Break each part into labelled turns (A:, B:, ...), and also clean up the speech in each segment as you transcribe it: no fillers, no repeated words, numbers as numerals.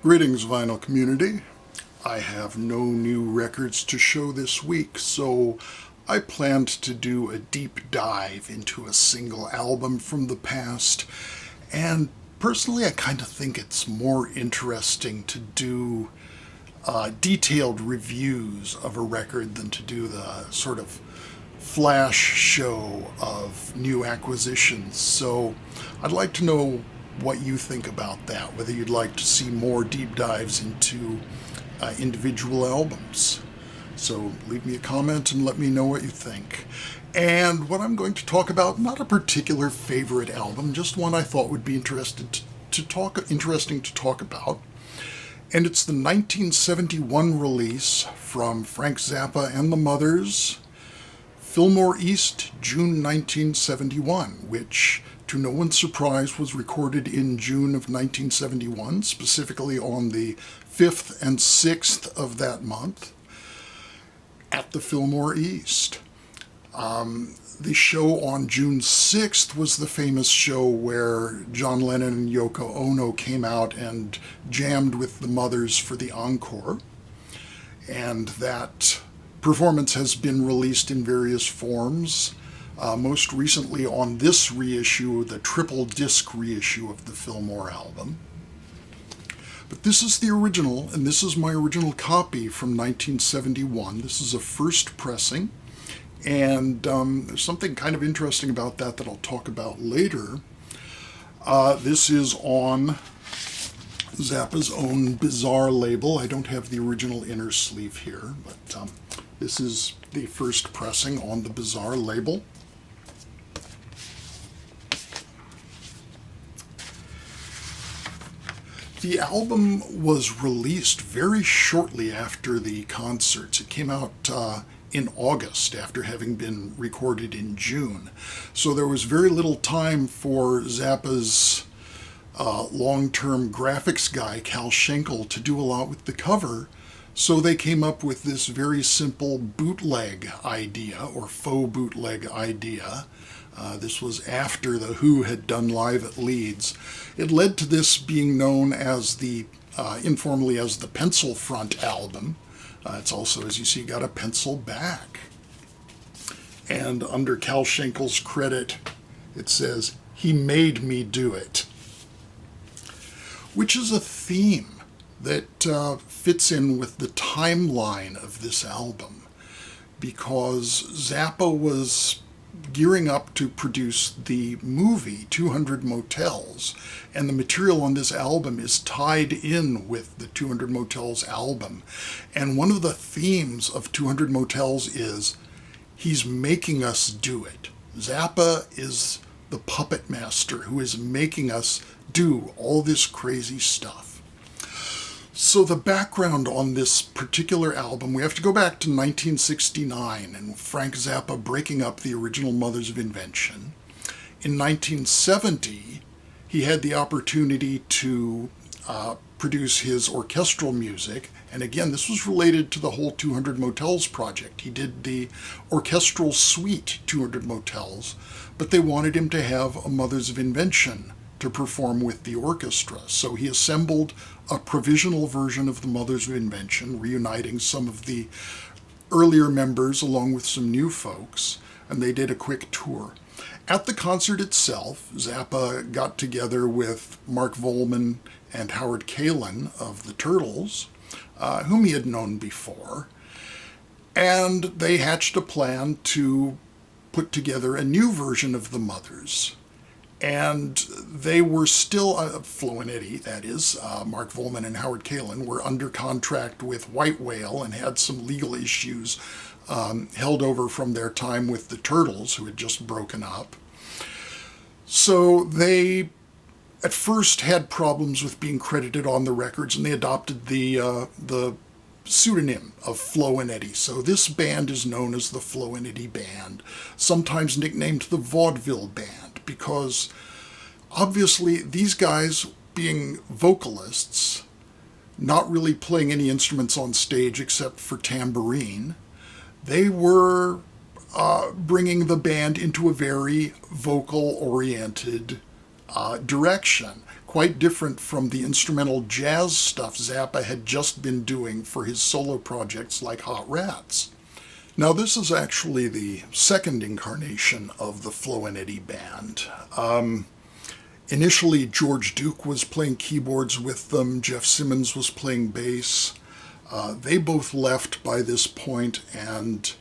A: Greetings, vinyl community. I have no new records to show this week, so I planned to do a deep dive into a single album from the past, and personally I kind of think it's more interesting to do detailed reviews of a record than to do the sort of flash show of new acquisitions. So I'd like to know what you think about that, whether you'd like to see more deep dives into individual albums. So leave me a comment and let me know what you think. And what I'm going to talk about, not a particular favorite album, just one I thought would be interesting to talk about. And it's the 1971 release from Frank Zappa and the Mothers, Fillmore East, June 1971, which, to no one's surprise, was recorded in June of 1971, specifically on the 5th and 6th of that month at the Fillmore East. The show on June 6th was the famous show where John Lennon and Yoko Ono came out and jammed with the Mothers for the encore. And that performance has been released in various forms. Most recently on this reissue, the triple disc reissue of the Fillmore album. But this is the original, and this is my original copy from 1971. This is a first pressing, and there's something kind of interesting about that I'll talk about later. This is on Zappa's own Bizarre label. I don't have the original inner sleeve here, but this is the first pressing on the Bizarre label. The album was released very shortly after the concerts. It came out in August after having been recorded in June. So there was very little time for Zappa's long-term graphics guy, Cal Schenkel, to do a lot with the cover. So they came up with this very simple bootleg idea, or faux bootleg idea. This was after The Who had done Live at Leeds. It led to this being known as informally as the Pencil Front album. It's also, as you see, got a pencil back. And under Cal Schenkel's credit, it says, "He made me do it," which is a theme that fits in with the timeline of this album, because Zappa was gearing up to produce the movie 200 Motels, and the material on this album is tied in with the 200 Motels album. And one of the themes of 200 Motels is he's making us do it. Zappa is the puppet master who is making us do all this crazy stuff. So the background on this particular album, we have to go back to 1969 and Frank Zappa breaking up the original Mothers of Invention. In 1970, he had the opportunity to produce his orchestral music, and again, this was related to the whole 200 Motels project. He did the orchestral suite 200 Motels, but they wanted him to have a Mothers of Invention to perform with the orchestra. So he assembled a provisional version of the Mothers of Invention, reuniting some of the earlier members along with some new folks, and they did a quick tour. At the concert itself, Zappa got together with Mark Volman and Howard Kalin of the Turtles, whom he had known before, and they hatched a plan to put together a new version of the Mothers. And they were still, Flo and Eddie, that is, Mark Volman and Howard Kalin, were under contract with White Whale and had some legal issues held over from their time with the Turtles, who had just broken up. So they, at first, had problems with being credited on the records, and they adopted the pseudonym of Flo and Eddie. So this band is known as the Flo and Eddie Band, sometimes nicknamed the Vaudeville Band, because obviously these guys, being vocalists, not really playing any instruments on stage except for tambourine, they were bringing the band into a very vocal-oriented direction, quite different from the instrumental jazz stuff Zappa had just been doing for his solo projects like Hot Rats. Now, this is actually the second incarnation of the Flo and Eddie band. Initially, George Duke was playing keyboards with them, Jeff Simmons was playing bass. They both left by this point, and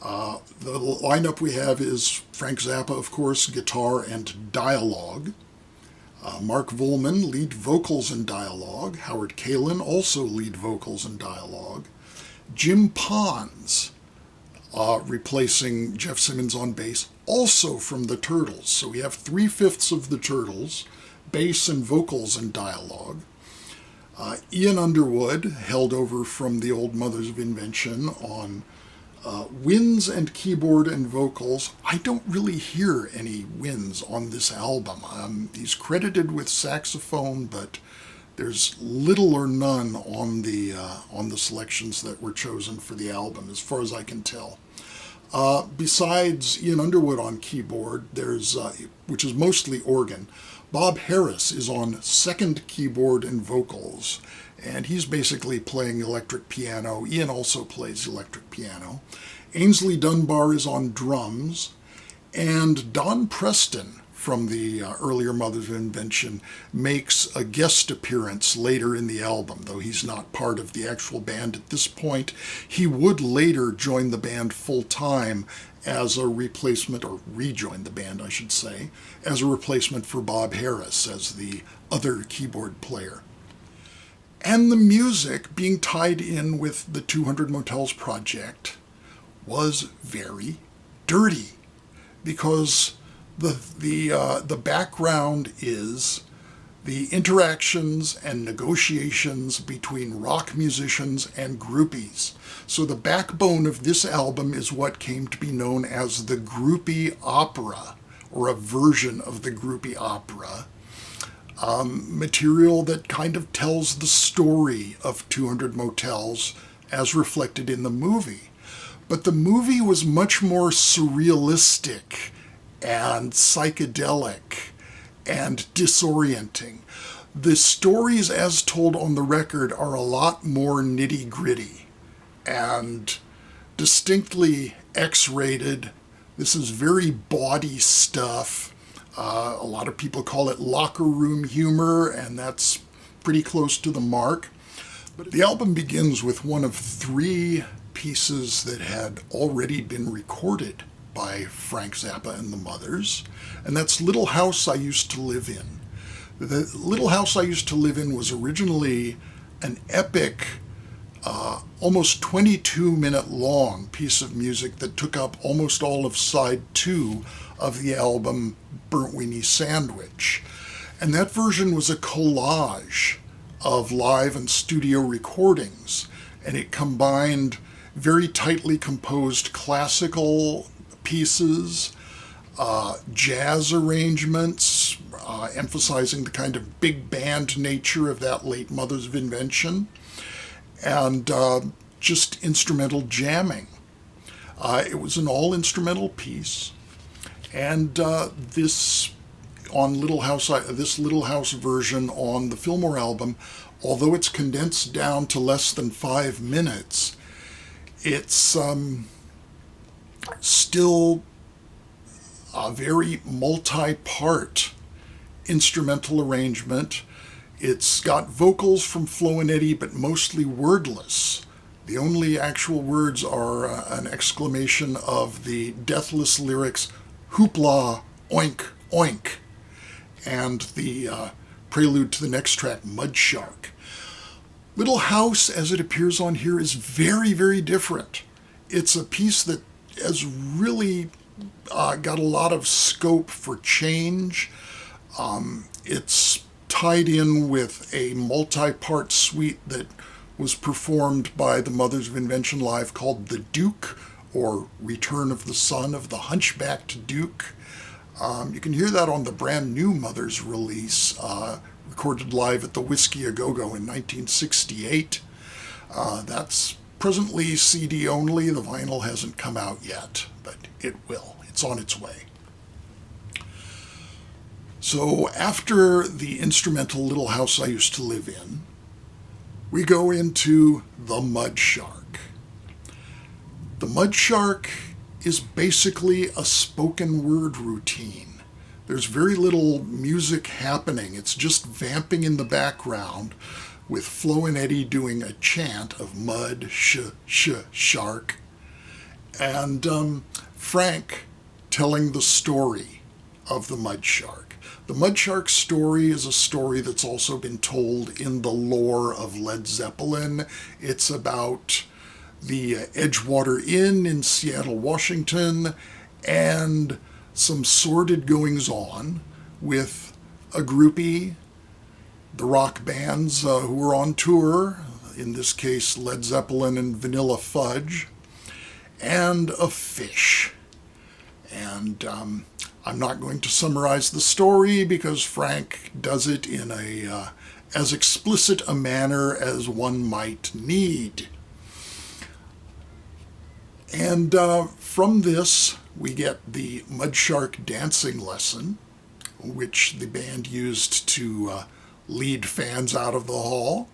A: the lineup we have is Frank Zappa, of course, guitar and dialogue. Mark Volman, lead vocals and dialogue. Howard Kalin, also lead vocals and dialogue. Jim Pons, replacing Jeff Simmons on bass, also from the Turtles. So we have 3/5 of the Turtles, bass and vocals and dialogue. Ian Underwood, held over from the old Mothers of Invention on winds and keyboard and vocals. I don't really hear any winds on this album. He's credited with saxophone, but there's little or none on the selections that were chosen for the album, as far as I can tell. Besides Ian Underwood on keyboard, there's which is mostly organ, Bob Harris is on second keyboard and vocals, and he's basically playing electric piano. Ian also plays electric piano. Ainsley Dunbar is on drums, and Don Preston from the earlier Mothers of Invention makes a guest appearance later in the album, though he's not part of the actual band at this point. He would later join the band full-time as a replacement, or rejoin the band, I should say, as a replacement for Bob Harris as the other keyboard player. And the music, being tied in with the 200 Motels project, was very dirty, because the background is the interactions and negotiations between rock musicians and groupies. So the backbone of this album is what came to be known as the Groupy Opera, or a version of the Groupy Opera. Material that kind of tells the story of 200 Motels as reflected in the movie. But the movie was much more surrealistic and psychedelic and disorienting. The stories as told on the record are a lot more nitty-gritty and distinctly X-rated. This is very bawdy stuff. A lot of people call it locker room humor, and that's pretty close to the mark. But the album begins with one of 3 pieces that had already been recorded by Frank Zappa and the Mothers, and that's Little House I Used to Live In. The Little House I Used to Live In was originally an epic, almost 22-minute long piece of music that took up almost all of side 2 of the album Burnt Weenie Sandwich. And that version was a collage of live and studio recordings, and it combined very tightly composed classical pieces, jazz arrangements, emphasizing the kind of big band nature of that late Mothers of Invention, and just instrumental jamming. It was an all-instrumental piece, and this Little House version on the Fillmore album, although it's condensed down to less than 5 minutes, it's still a very multi-part instrumental arrangement. It's got vocals from Flo and Eddie, but mostly wordless. The only actual words are an exclamation of the deathless lyrics, "Hoopla, oink, oink," and the prelude to the next track, Mud Shark. Little House, as it appears on here, is very, very different. It's a piece that has really got a lot of scope for change. It's tied in with a multi-part suite that was performed by the Mothers of Invention Live called The Duke, or Return of the Son of the Hunchbacked Duke. You can hear that on the brand new Mothers release, recorded live at the Whiskey A Go-Go in 1968. That's presently CD only. The vinyl hasn't come out yet, but it will. It's on its way. So after the instrumental Little House I Used to Live In, we go into The Mud Shark. The Mud Shark is basically a spoken word routine. There's very little music happening. It's just vamping in the background with Flo and Eddie doing a chant of mud, shark, and Frank telling the story of the Mud Shark. The Mud Shark story is a story that's also been told in the lore of Led Zeppelin. It's about the Edgewater Inn in Seattle, Washington, and some sordid goings-on with a groupie, the rock bands who were on tour, in this case Led Zeppelin and Vanilla Fudge, and a fish. And I'm not going to summarize the story because Frank does it in as explicit a manner as one might need. And from this, we get the Mud Shark dancing lesson, which the band used to lead fans out of the hall.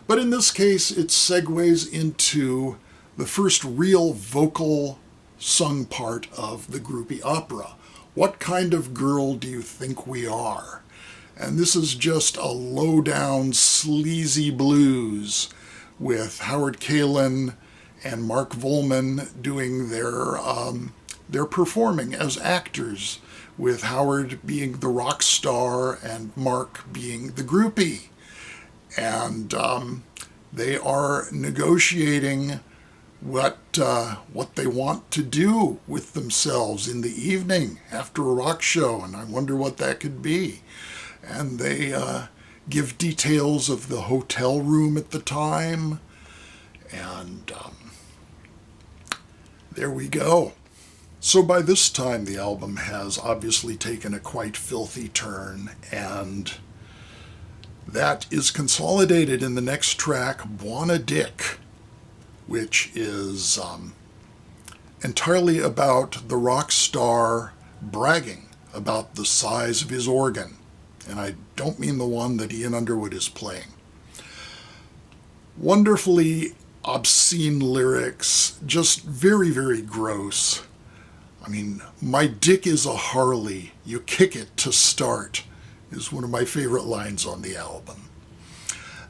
A: But in this case, it segues into the first real vocal sung part of the Groupie Opera. What kind of girl do you think we are? And this is just a low-down, sleazy blues with Howard Kalin and Mark Volman doing their performing as actors, with Howard being the rock star and Mark being the groupie. And they are negotiating what they want to do with themselves in the evening after a rock show, and I wonder what that could be. And they give details of the hotel room at the time, and there we go. So by this time, the album has obviously taken a quite filthy turn, and that is consolidated in the next track, Buona Dick, which is entirely about the rock star bragging about the size of his organ. And I don't mean the one that Ian Underwood is playing. Wonderfully obscene lyrics, just very, very gross. I mean, my dick is a Harley, you kick it to start, is one of my favorite lines on the album.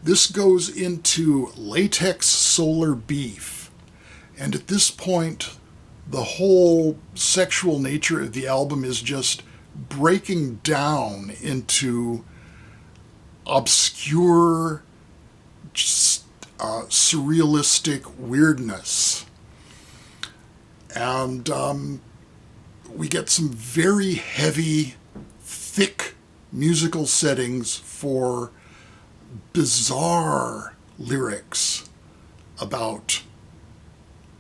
A: This goes into Latex Solar Beef, and at this point, the whole sexual nature of the album is just breaking down into obscure, surrealistic weirdness. And we get some very heavy, thick musical settings for bizarre lyrics about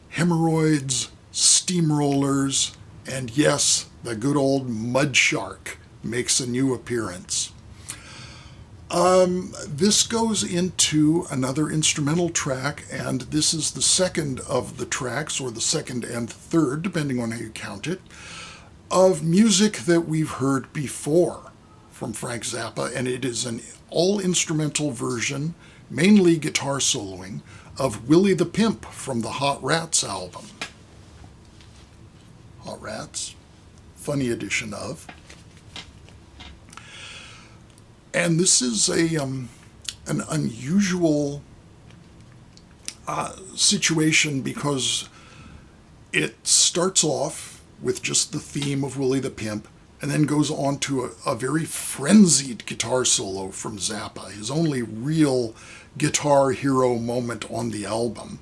A: hemorrhoids, steamrollers, and yes, the good old Mud Shark makes a new appearance. This goes into another instrumental track, and this is the second of the tracks, or the second and third, depending on how you count it, of music that we've heard before from Frank Zappa, and it is an all-instrumental version, mainly guitar soloing, of Willie the Pimp from the Hot Rats album. Hot Rats, funny edition of. And this is an unusual situation because it starts off with just the theme of Willie the Pimp and then goes on to a very frenzied guitar solo from Zappa, his only real guitar hero moment on the album.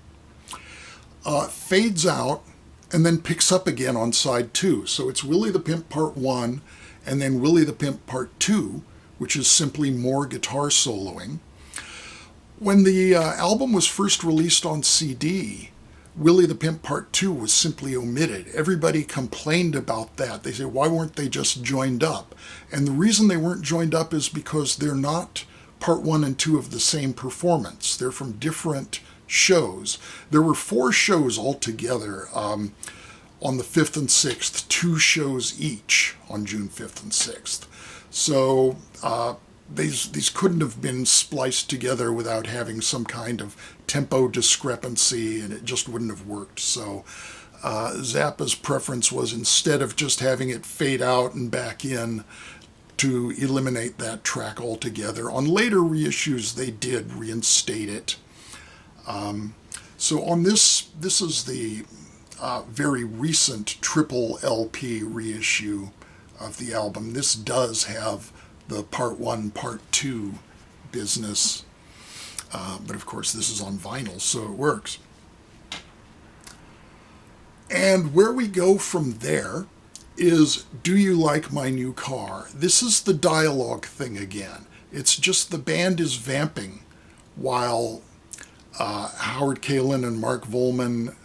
A: Fades out and then picks up again on side 2. So it's Willie the Pimp Part 1 and then Willie the Pimp Part 2, which is simply more guitar soloing. When the album was first released on CD, Willie the Pimp Part 2 was simply omitted. Everybody complained about that. They said, why weren't they just joined up? And the reason they weren't joined up is because they're not Part 1 and 2 of the same performance. They're from different shows. There were 4 shows altogether. on the 5th and 6th, 2 shows each on June 5th and 6th. So these couldn't have been spliced together without having some kind of tempo discrepancy, and it just wouldn't have worked. So Zappa's preference was, instead of just having it fade out and back in, to eliminate that track altogether. On later reissues, they did reinstate it. So on this is the very recent triple LP reissue of the album. This does have the part 1, part 2 business, but of course this is on vinyl, so it works. And where we go from there is, do you like my new car? This is the dialogue thing again. It's just the band is vamping while Howard Kalin and Mark Volman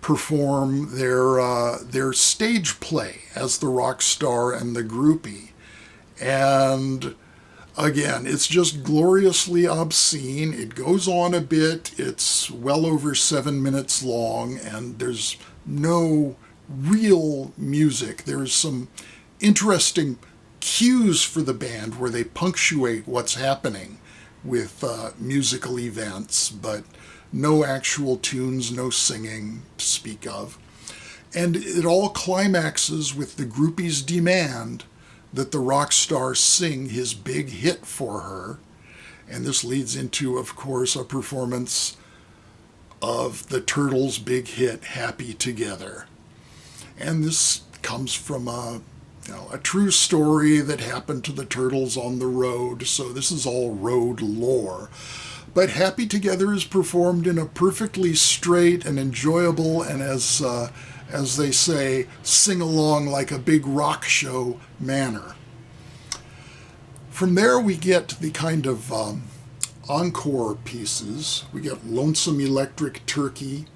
A: perform their stage play as the rock star and the groupie. And again, it's just gloriously obscene. It goes on a bit. It's well over 7 minutes long, and there's no real music. There's some interesting cues for the band where they punctuate what's happening with musical events, but no actual tunes, no singing to speak of. And it all climaxes with the groupie's demand that the rock star sing his big hit for her. And this leads into, of course, a performance of the Turtles' big hit, Happy Together. And this comes from a true story that happened to the Turtles on the road, so this is all road lore. But Happy Together is performed in a perfectly straight and enjoyable, and as they say, sing-along like a big rock show manner. From there we get the kind of encore pieces. We get Lonesome Electric Turkey,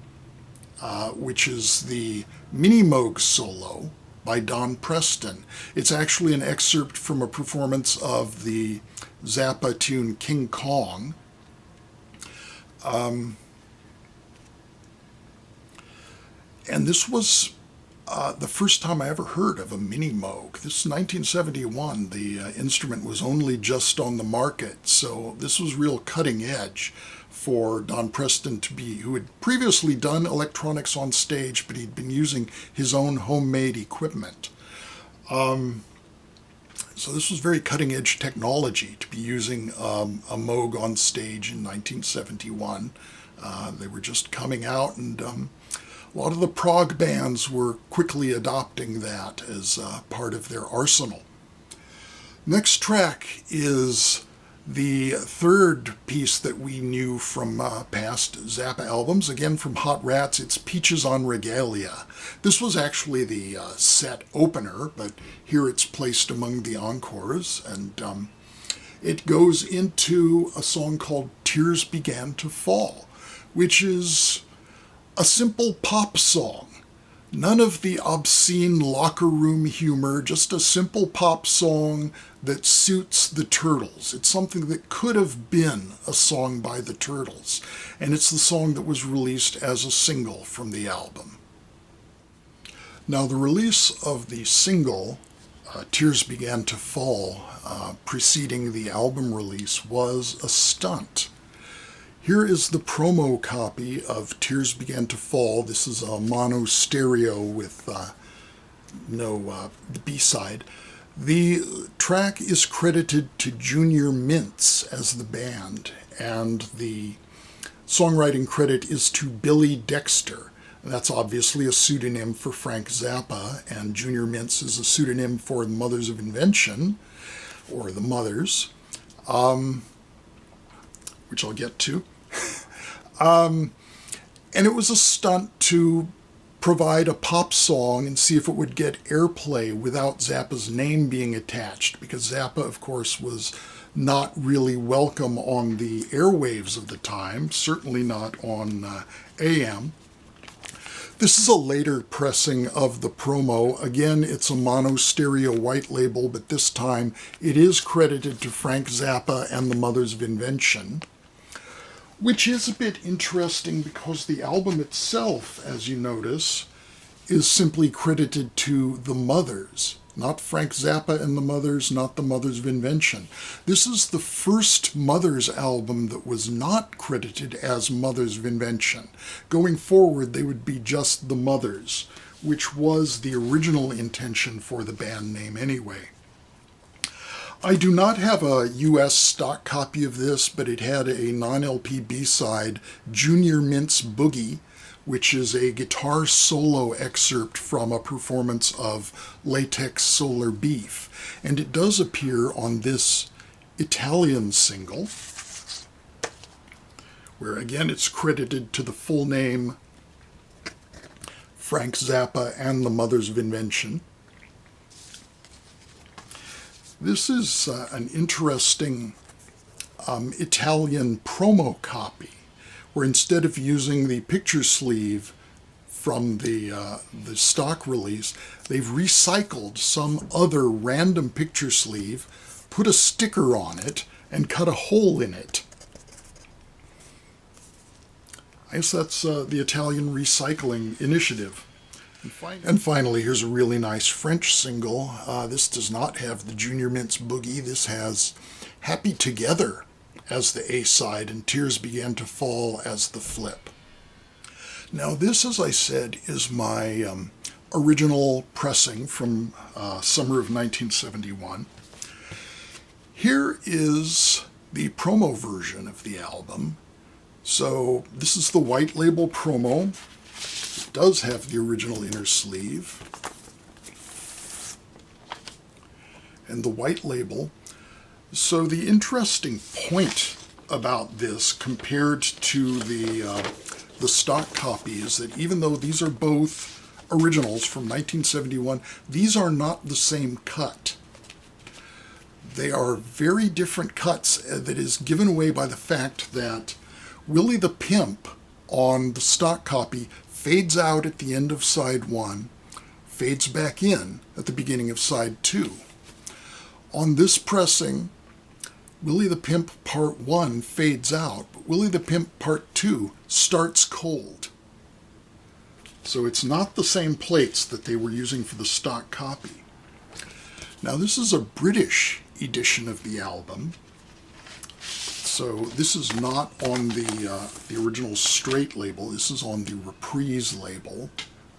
A: which is the Mini Moog solo by Don Preston. It's actually an excerpt from a performance of the Zappa tune King Kong. And this was the first time I ever heard of a Mini Moog. This is 1971. The instrument was only just on the market, so this was real cutting edge for Don Preston to be, who had previously done electronics on stage, but he'd been using his own homemade equipment. So this was very cutting-edge technology to be using a Moog on stage in 1971. They were just coming out, and a lot of the prog bands were quickly adopting that as part of their arsenal. Next track is the third piece that we knew from past Zappa albums, again from Hot Rats. It's Peaches on Regalia. This was actually the set opener, but here it's placed among the encores, and it goes into a song called Tears Began to Fall, which is a simple pop song. None of the obscene locker room humor, just a simple pop song that suits the Turtles. It's something that could have been a song by the Turtles, and it's the song that was released as a single from the album. Now, the release of the single, Tears Began to Fall, preceding the album release, was a stunt. Here is the promo copy of Tears Began to Fall. This is a mono stereo with the B-side. The track is credited to Junior Mintz as the band, and the songwriting credit is to Billy Dexter. That's obviously a pseudonym for Frank Zappa, and Junior Mintz is a pseudonym for the Mothers of Invention, or the Mothers, which I'll get to. And it was a stunt to provide a pop song and see if it would get airplay without Zappa's name being attached, because Zappa, of course, was not really welcome on the airwaves of the time, certainly not on AM. This is a later pressing of the promo. Again, it's a mono stereo white label, but this time it is credited to Frank Zappa and the Mothers of Invention, which is a bit interesting because the album itself, as you notice, is simply credited to the Mothers. Not Frank Zappa and the Mothers, not the Mothers of Invention. This is the first Mothers album that was not credited as Mothers of Invention. Going forward, they would be just the Mothers, which was the original intention for the band name anyway. I do not have a US stock copy of this, but it had a non-LP B-side, Junior Mint's Boogie, which is a guitar solo excerpt from a performance of Latex Solar Beef. And it does appear on this Italian single, where again it's credited to the full name Frank Zappa and the Mothers of Invention. This is an interesting Italian promo copy, where instead of using the picture sleeve from the stock release, they've recycled some other random picture sleeve, put a sticker on it, and cut a hole in it. I guess that's the Italian recycling initiative. And finally, here's a really nice French single. This does not have the Junior Mint's Boogie. This has Happy Together as the A-side, and Tears Began to Fall as the flip. Now this, as I said, is my original pressing from summer of 1971. Here is the promo version of the album. So this is the white label promo. It does have the original inner sleeve and the white label. So the interesting point about this compared to the stock copy is that even though these are both originals from 1971, these are not the same cut. They are very different cuts that is given away by the fact that Willie the Pimp on the stock copy fades out at the end of side 1, fades back in at the beginning of side 2. On this pressing, Willie the Pimp Part 1 fades out, but Willie the Pimp Part 2 starts cold. So it's not the same plates that they were using for the stock copy. Now this is a British edition of the album. So this is not on the original straight label. This is on the Reprise label.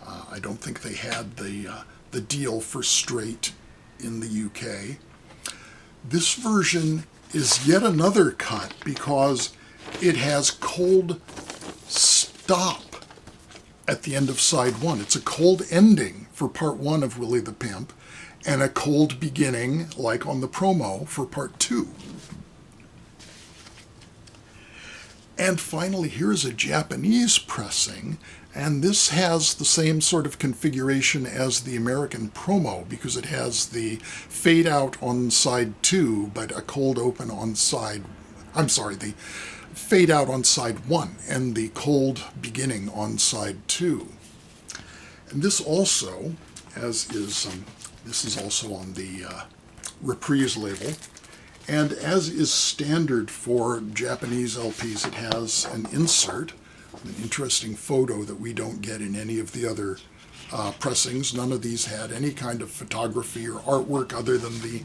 A: I don't think they had the deal for straight in the UK. This version is yet another cut because it has cold stop at the end of side 1. It's a cold ending for part 1 of Willie the Pimp and a cold beginning, like on the promo, for part 2. And finally, here is a Japanese pressing, and this has the same sort of configuration as the American promo because it has the fade out on side 2, but a cold open on side, the fade out on side 1 and the cold beginning on side 2. And this also, this is also on the Reprise label. And as is standard for Japanese LPs, it has an insert, an interesting photo that we don't get in any of the other pressings. None of these had any kind of photography or artwork other than the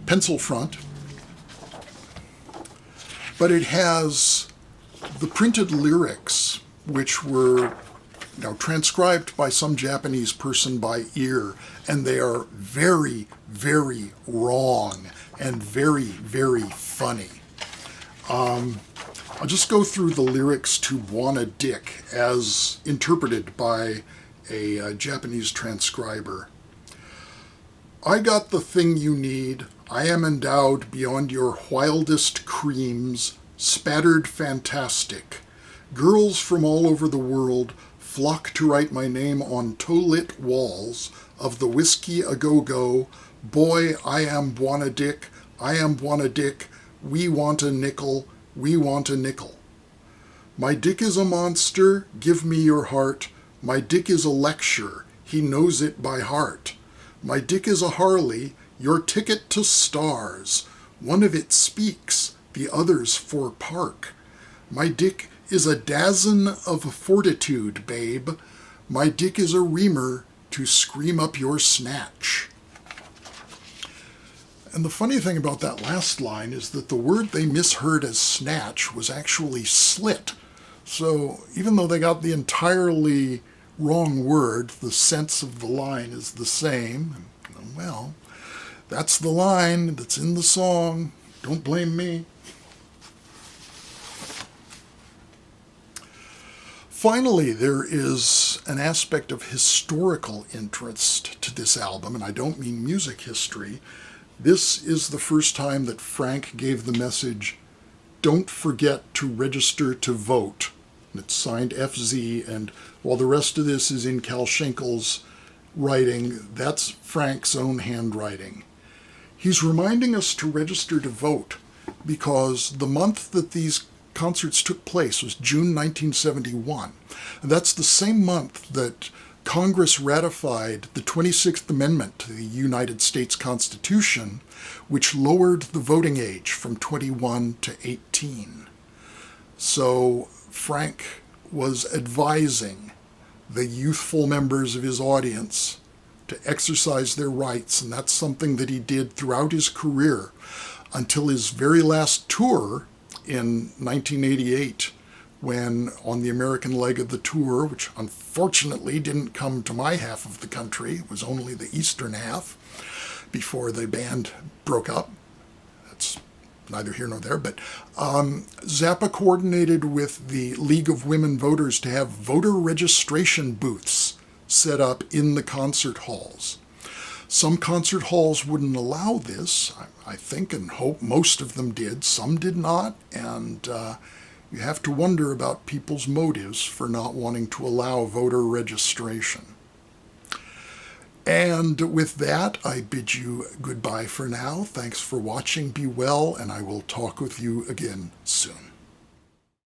A: pencil front. But it has the printed lyrics, which were transcribed by some Japanese person by ear, and they are very, very wrong and very, very funny. I'll just go through the lyrics to Wanna Dick as interpreted by a Japanese transcriber. I got the thing you need. I am endowed beyond your wildest creams, spattered fantastic. Girls from all over the world flock to write my name on toe-lit walls of the whiskey a-go-go. Boy, I am Wanna Dick, I am Wanna Dick, we want a nickel, we want a nickel. My dick is a monster, give me your heart. My dick is a lecture, he knows it by heart. My dick is a Harley, your ticket to stars. One of it speaks, the others for park. My dick is a dazzin of fortitude, babe. My dick is a reamer to scream up your snatch. And the funny thing about that last line is that the word they misheard as snatch was actually slit. So even though they got the entirely wrong word, the sense of the line is the same. Well, that's the line that's in the song. Don't blame me. Finally, there is an aspect of historical interest to this album, and I don't mean music history. This is the first time that Frank gave the message, "Don't forget to register to vote." And it's signed FZ, and while the rest of this is in Cal Schenkel's writing, that's Frank's own handwriting. He's reminding us to register to vote because the month that these concerts took place was June 1971. And that's the same month that Congress ratified the 26th Amendment to the United States Constitution, which lowered the voting age from 21 to 18. So Frank was advising the youthful members of his audience to exercise their rights, and that's something that he did throughout his career until his very last tour in 1988, when on the American leg of the tour, which unfortunately didn't come to my half of the country, it was only the eastern half before the band broke up. That's neither here nor there, but Zappa coordinated with the League of Women Voters to have voter registration booths set up in the concert halls. Some concert halls wouldn't allow this, I think and hope most of them did. Some did not, and you have to wonder about people's motives for not wanting to allow voter registration. And with that, I bid you goodbye for now. Thanks for watching. Be well, and I will talk with you again soon.